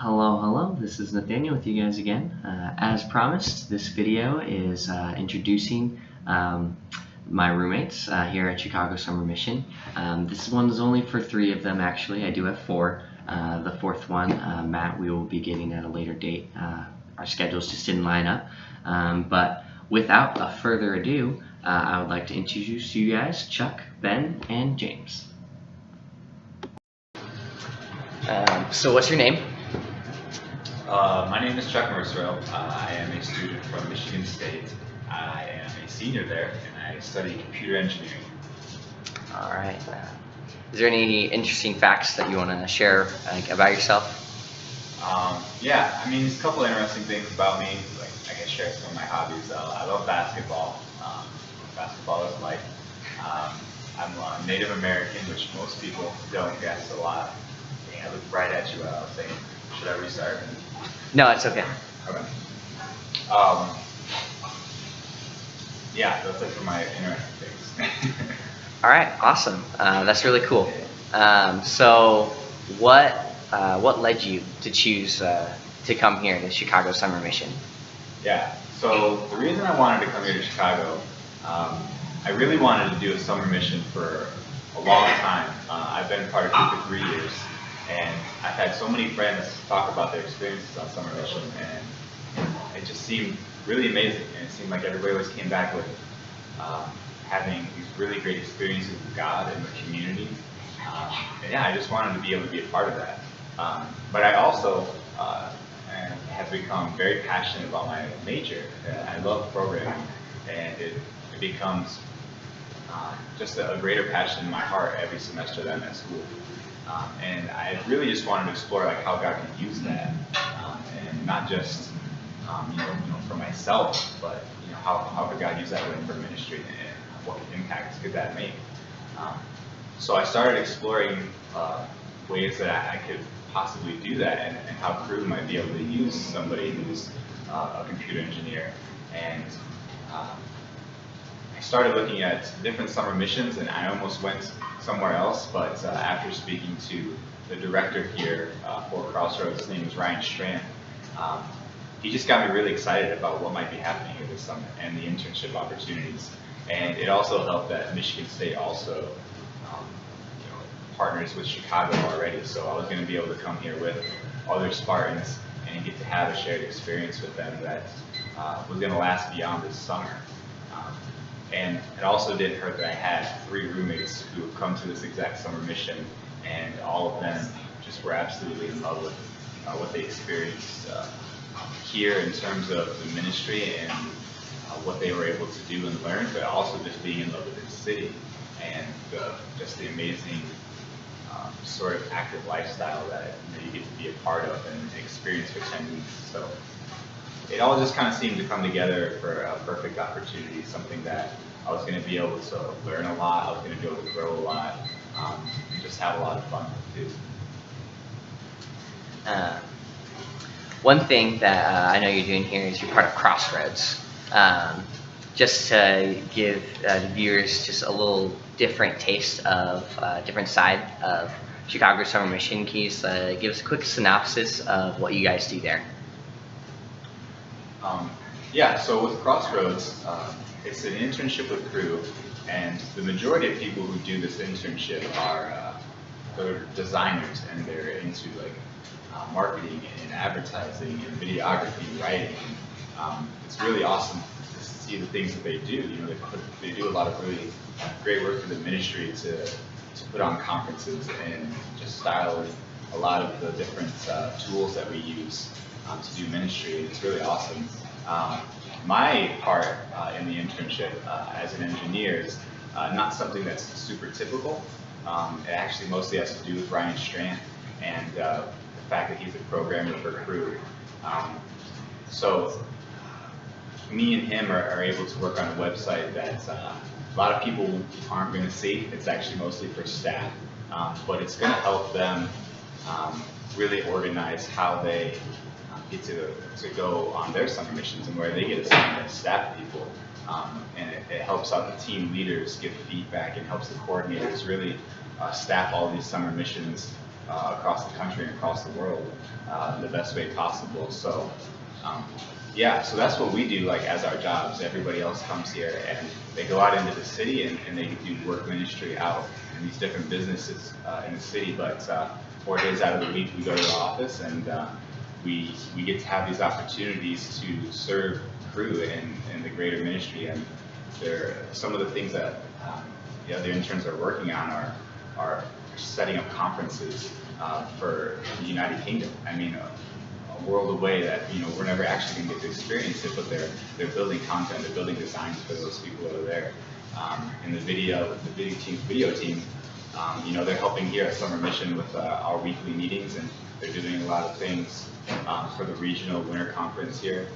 Hello, this is Nathaniel with you guys again. As promised, this video is introducing my roommates here at Chicago Summer Mission. This one is only for 3 of them actually. I do have 4. The 4th one, Matt, we will be getting at a later date. Our schedules just didn't line up. But without a further ado, I would like to introduce you guys, Chuck, Ben, and James. So what's your name? My name is Chuck Mercero. I am a student from Michigan State. I am a senior there, and I study computer engineering. All right. Is there any interesting facts that you want to share about yourself? Yeah, I mean, there's a couple interesting things about me. Like, I can share some of my hobbies. I love basketball. Basketball is life. I'm a Native American, which most people don't guess a lot. Dang, I looked right at you while I was saying, should I restart? No, it's okay. Okay. Yeah, those are for my interesting things. All right, awesome. That's really cool. So, what led you to choose to come here to Chicago Summer Mission? Yeah, so the reason I wanted to come here to Chicago, I really wanted to do a summer mission for a long time. I've been part of CREW for 3 years, and I've had so many friends talk about their experiences on summer mission, and it just seemed really amazing. And it seemed like everybody always came back with having these really great experiences with God and the community. And yeah, I just wanted to be able to be a part of that. But I also have become very passionate about my major. I love programming, and it becomes just a greater passion in my heart every semester that I'm at school. And I really just wanted to explore like how God could use that, and not just for myself, but how could God use that for ministry, and what impact could that make? So I started exploring ways that I could possibly do that, and how CREW might be able to use somebody who's a computer engineer. And I started looking at different summer missions, and I almost went somewhere else, but after speaking to the director here for Crossroads, his name is Ryan Strand, he just got me really excited about what might be happening here this summer and the internship opportunities. And it also helped that Michigan State also partners with Chicago already, so I was going to be able to come here with other Spartans and get to have a shared experience with them that was going to last beyond this summer. And it also didn't hurt that I had 3 roommates who have come to this exact summer mission, and all of them just were absolutely in love with what they experienced here in terms of the ministry and what they were able to do and learn, but also just being in love with the city and just the amazing sort of active lifestyle that you get to be a part of and experience for 10 weeks. So it all just kind of seemed to come together for a perfect opportunity, something that I was going to be able to learn a lot, I was going to be able to grow a lot, and just have a lot of fun too. One thing that I know you're doing here is you're part of Crossroads. Just to give the viewers just a little different taste of different side of Chicago Summer Mission, can you give us a quick synopsis of what you guys do there? Yeah, so with Crossroads, it's an internship with CREW, and the majority of people who do this internship are they're designers, and they're into like marketing and advertising and videography, writing. It's really awesome to see the things that they do. They do a lot of really great work for the ministry to put on conferences and just style a lot of the different tools that we use to do ministry. It's really awesome. My part in the internship as an engineer is not something that's super typical. It actually mostly has to do with Ryan Strand and the fact that he's a programmer for CREW. So me and him are able to work on a website that a lot of people aren't going to see. It's actually mostly for staff, but it's going to help them really organize how they get to go on their summer missions and where they get assigned as staff people. And it helps out the team leaders give feedback and helps the coordinators really staff all these summer missions across the country and across the world the best way possible. So yeah, so that's what we do, like, as our jobs. Everybody else comes here and they go out into the city and they do work ministry out in these different businesses in the city. But 4 days out of the week we go to the office and we get to have these opportunities to serve Cru in the greater ministry. And some of the things that the other interns are working on are setting up conferences for the United Kingdom. I mean, a world away that we're never actually going to get to experience it, but they're building content, they're building designs for those people that are there. In the video team, they're helping here at Summer Mission with our weekly meetings, and they're doing a lot of things for the regional winter conference here,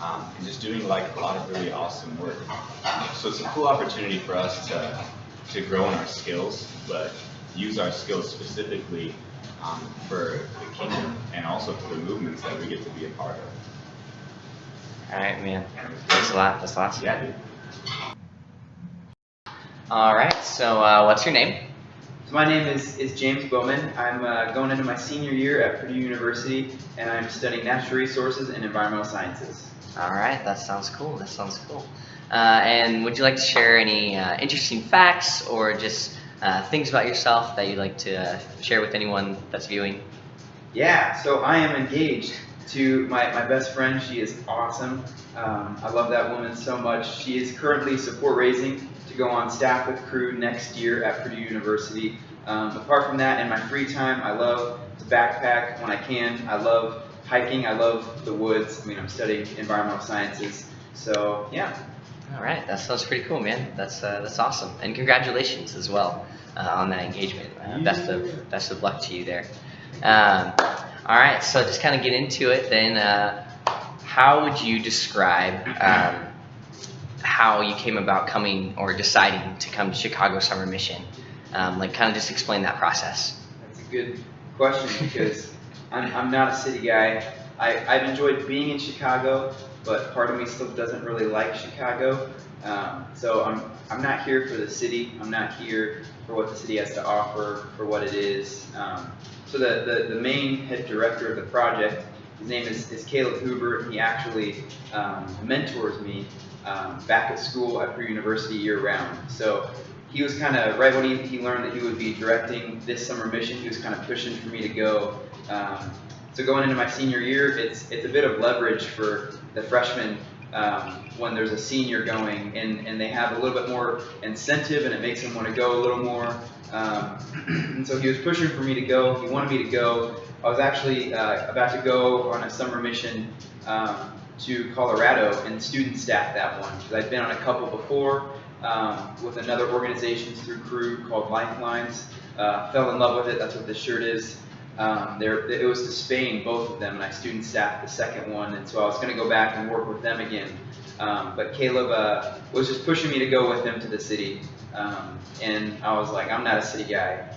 and just doing like a lot of really awesome work. So it's a cool opportunity for us to grow in our skills, but use our skills specifically for the kingdom and also for the movements that we get to be a part of. All right, man. Thanks a lot. That's awesome. Yeah, dude. All right. So, what's your name? So my name is James Bowman. I'm going into my senior year at Purdue University, and I'm studying natural resources and environmental sciences. All right. That sounds cool. And would you like to share any interesting facts or just things about yourself that you'd like to share with anyone that's viewing? Yeah, so I am engaged to my best friend. She is awesome. I love that woman so much. She is currently support raising to go on staff with Cru next year at Purdue University. Apart from that, in my free time, I love to backpack when I can. I love hiking. I love the woods. I mean, I'm studying environmental sciences. So, yeah. All right, that sounds pretty cool, man. That's awesome, and congratulations as well on that engagement. Best of luck to you there. All right, so just kind of get into it then. How would you describe how you came about coming or deciding to come to Chicago Summer Mission? Like, kind of just explain that process. That's a good question because I'm not a city guy. I've enjoyed being in Chicago, but part of me still doesn't really like Chicago. So I'm not here for the city. I'm not here for what the city has to offer, for what it is. So the main head director of the project, his name is Caleb Hoover, and he actually mentors me back at school at Purdue University year-round. So he was kind of, right when he learned that he would be directing this summer mission, he was kind of pushing for me to go. So going into my senior year, it's a bit of leverage for the freshmen when there's a senior going, and they have a little bit more incentive, and it makes them want to go a little more. And so he was pushing for me to go. He wanted me to go. I was actually about to go on a summer mission to Colorado and student staff that one, because I'd been on a couple before with another organization through Cru called Lifelines. Fell in love with it. That's what this shirt is. It was to Spain, both of them, and I student staffed the second one, and so I was going to go back and work with them again. But Caleb was just pushing me to go with him to the city, and I was like, I'm not a city guy.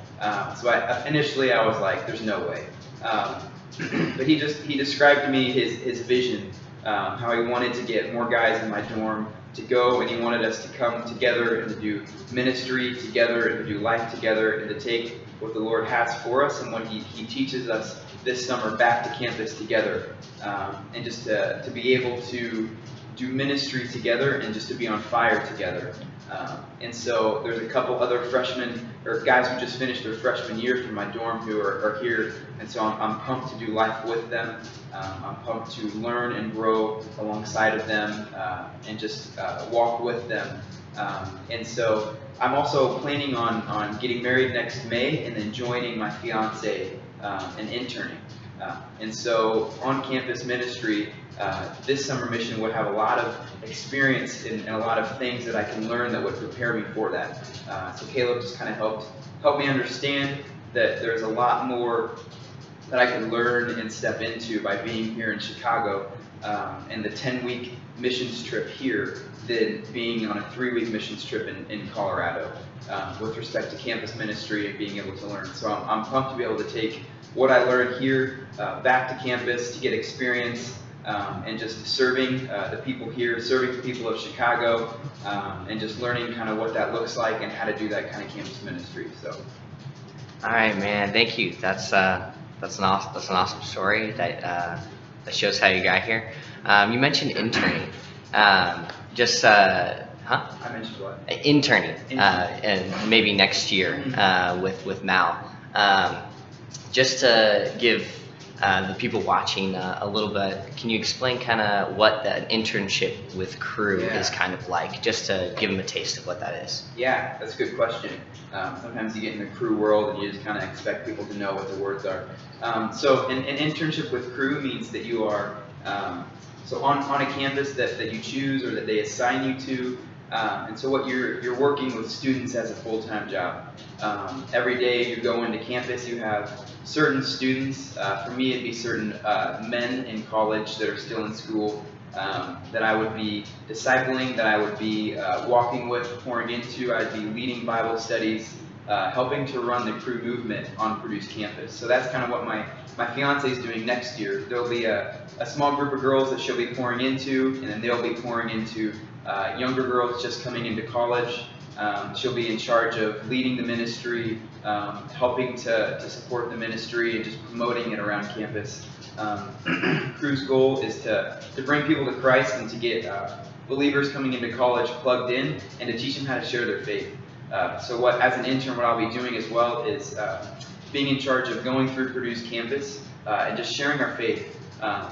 So initially I was like, there's no way. But he described to me his vision, how he wanted to get more guys in my dorm to go, and he wanted us to come together and to do ministry together and to do life together and to take what the Lord has for us and what he teaches us this summer back to campus together, and just to be able to do ministry together and just to be on fire together. And so there's a couple other freshmen or guys who just finished their freshman year from my dorm who are here, and so I'm pumped to do life with them. I'm pumped to learn and grow alongside of them and just walk with them. And so I'm also planning on getting married next May and then joining my fiance and interning. And so on campus ministry, this summer mission would have a lot of experience and a lot of things that I can learn that would prepare me for that. So Caleb just kind of helped me understand that there's a lot more that I can learn and step into by being here in Chicago and the 10-week missions trip here than being on a 3-week missions trip in Colorado with respect to campus ministry and being able to learn. So I'm pumped to be able to take what I learned here back to campus to get experience and just serving the people here, serving the people of Chicago, and just learning kind of what that looks like and how to do that kind of campus ministry. So All right, man. Thank you. That's an awesome story that shows how you got here. You mentioned interning. Just huh? I mentioned what? Interning, Interning. and maybe next year with Mal. Just to give the people watching a little bit, can you explain kind of what that internship with Cru is kind of like, just to give them a taste of what that is? Yeah, that's a good question. Sometimes you get in the Cru world and you just kind of expect people to know what the words are. So an internship with Cru means that you are so on a campus that you choose or that they assign you to. And so what you're working with students as a full-time job. Every day you go into campus, you have certain students. For me, it'd be certain men in college that are still in school that I would be discipling, that I would be walking with, pouring into. I'd be leading Bible studies, helping to run the Cru movement on Purdue's campus. So that's kind of what my fiance is doing next year. There'll be a small group of girls that she'll be pouring into, and then they'll be pouring into younger girls just coming into college. She'll be in charge of leading the ministry, helping to support the ministry, and just promoting it around campus. Cru's goal is to bring people to Christ and to get believers coming into college plugged in and to teach them how to share their faith. So as an intern, what I'll be doing as well is being in charge of going through Purdue's campus and just sharing our faith,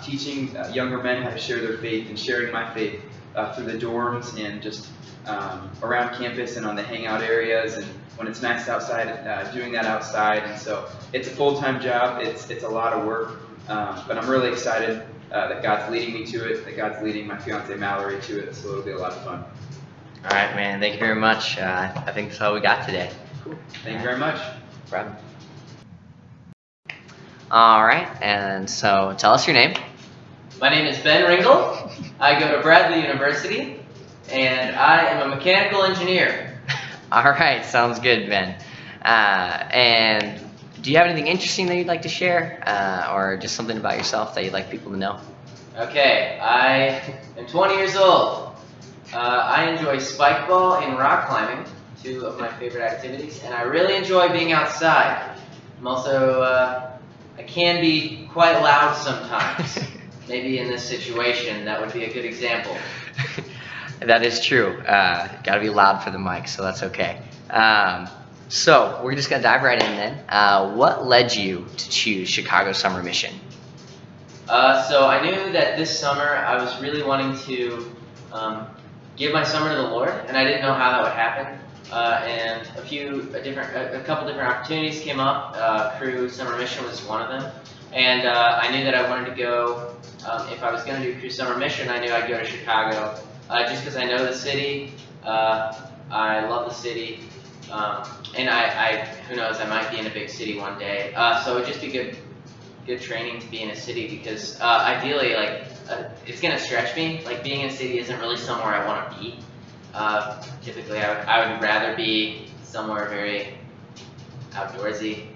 teaching younger men how to share their faith, and sharing my faith through the dorms and just around campus and on the hangout areas, and when it's nice outside, doing that outside. And so it's a full-time job. It's a lot of work, but I'm really excited that God's leading me to it, that God's leading my fiance Mallory to it, so it'll be a lot of fun. All right, man. Thank you very much. I think that's all we got today. Cool. Thank you very much. No problem. All right, and so tell us your name. My name is Ben Ringel. I go to Bradley University, and I am a mechanical engineer. All right, sounds good, Ben. And do you have anything interesting that you'd like to share, or just something about yourself that you'd like people to know? Okay, I am 20 years old. I enjoy spike ball and rock climbing, two of my favorite activities, and I really enjoy being outside. I'm also, I can be quite loud sometimes. Maybe in this situation, that would be a good example. That is true. Gotta be loud for the mic, so that's okay. So we're just gonna dive right in then. What led you to choose Chicago Summer Mission? So I knew that this summer I was really wanting to give my summer to the Lord, and I didn't know how that would happen. And a couple different opportunities came up. Cru Summer Mission was one of them, and I knew that I wanted to go. If I was going to do Cru Summer Mission, I knew I'd go to Chicago, just because I know the city. I love the city, and who knows, I might be in a big city one day. So it would just be good training to be in a city, because ideally, it's going to stretch me. Like, being in a city isn't really somewhere I want to be. Typically, I would rather be somewhere very outdoorsy.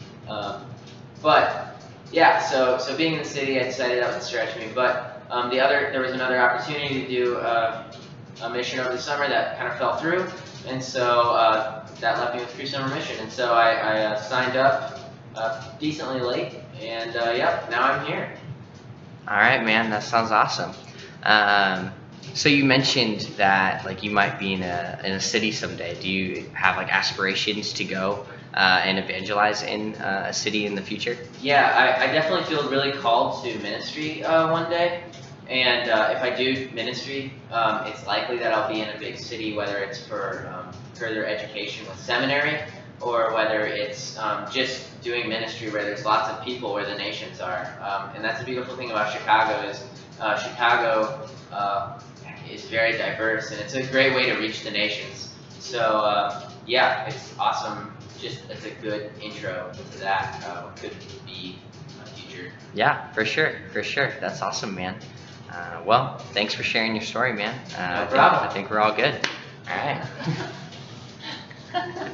But yeah, so being in the city, I decided that would stretch me. But there was another opportunity to do a mission over the summer that kind of fell through, and so that left me with Cru Summer Mission. And so I signed up decently late, and yep, now I'm here. All right, man, that sounds awesome. So you mentioned that you might be in a city someday. Do you have aspirations to go and evangelize in a city in the future? Yeah, I definitely feel really called to ministry one day. And if I do ministry, it's likely that I'll be in a big city, whether it's for further education with seminary, or whether it's just doing ministry where there's lots of people, where the nations are. And that's the beautiful thing about Chicago is Chicago is very diverse, and it's a great way to reach the nations. So yeah, it's awesome. It's a good intro into that. What could be my future. Yeah, for sure. That's awesome, man. Well, thanks for sharing your story, man. No problem. I think we're all good. All right.